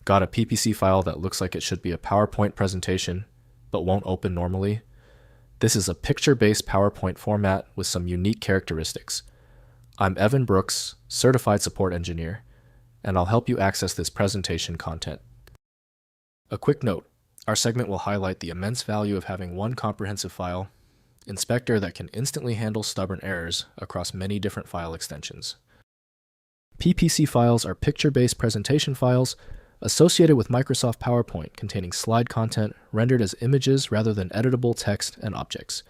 Got a PPC file that looks like it should be a PowerPoint presentation, but won't open normally? This is a picture-based PowerPoint format with some unique characteristics. I'm Evan Brooks, Certified Support Engineer, and I'll help you access this presentation content. A quick note, our segment will highlight the immense value of having one comprehensive file inspector that can instantly handle stubborn errors across many different file extensions. PPC files are picture-based presentation files associated with Microsoft PowerPoint containing slide content rendered as images rather than editable text and objects.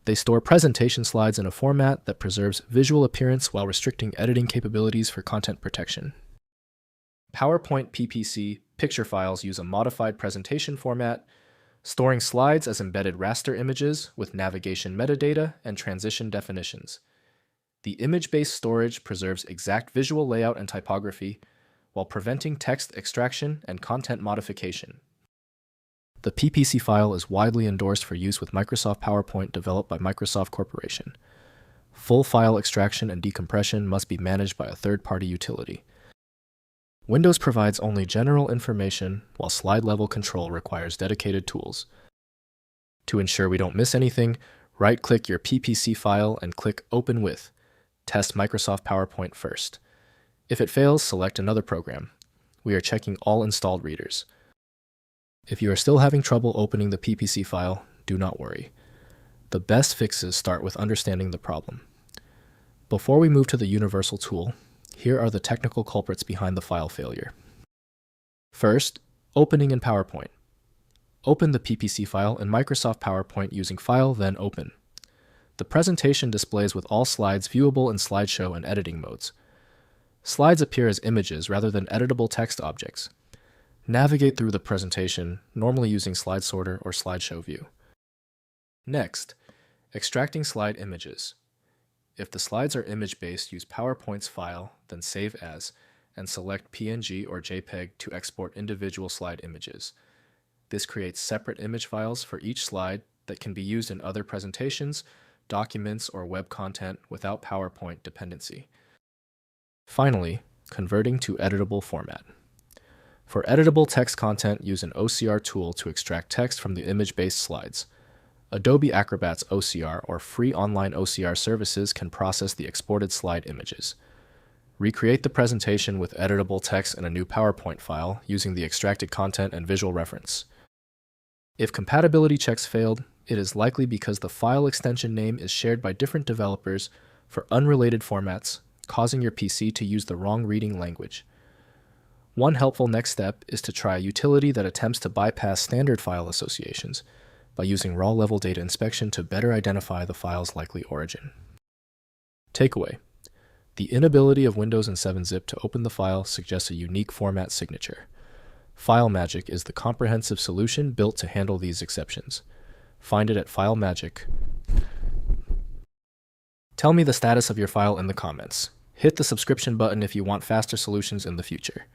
They store presentation slides in a format that preserves visual appearance while restricting editing capabilities for content protection. PowerPoint PPC picture files use a modified presentation format, storing slides as embedded raster images with navigation metadata and transition definitions. The image-based storage preserves exact visual layout and typography, while preventing text extraction and content modification. The PPC file is widely endorsed for use with Microsoft PowerPoint developed by Microsoft Corporation. Full file extraction and decompression must be managed by a third-party utility. Windows provides only general information, while slide-level control requires dedicated tools. To ensure we don't miss anything, right-click your PPC file and click Open With. Test Microsoft PowerPoint first. If it fails, select another program. We are checking all installed readers. If you are still having trouble opening the PPC file, do not worry. The best fixes start with understanding the problem. Before we move to the universal tool, here are the technical culprits behind the file failure. First, opening in PowerPoint. Open the PPC file in Microsoft PowerPoint using File, then Open. The presentation displays with all slides viewable in slideshow and editing modes. Slides appear as images rather than editable text objects. Navigate through the presentation, normally using Slide Sorter or Slideshow View. Next, extracting slide images. If the slides are image-based, use PowerPoint's File, then Save As, and select PNG or JPEG to export individual slide images. This creates separate image files for each slide that can be used in other presentations, documents, or web content without PowerPoint dependency. Finally, converting to editable format. For editable text content, use an OCR tool to extract text from the image-based slides. Adobe Acrobat's OCR or free online OCR services can process the exported slide images. Recreate the presentation with editable text in a new PowerPoint file using the extracted content and visual reference. If compatibility checks failed, it is likely because the file extension name is shared by different developers for unrelated formats, causing your PC to use the wrong reading language. One helpful next step is to try a utility that attempts to bypass standard file associations by using raw-level data inspection to better identify the file's likely origin. Takeaway: the inability of Windows and 7-Zip to open the file suggests a unique format signature. FileMagick is the comprehensive solution built to handle these exceptions. Find it at FileMagick. Tell me the status of your file in the comments. Hit the subscription button if you want faster solutions in the future.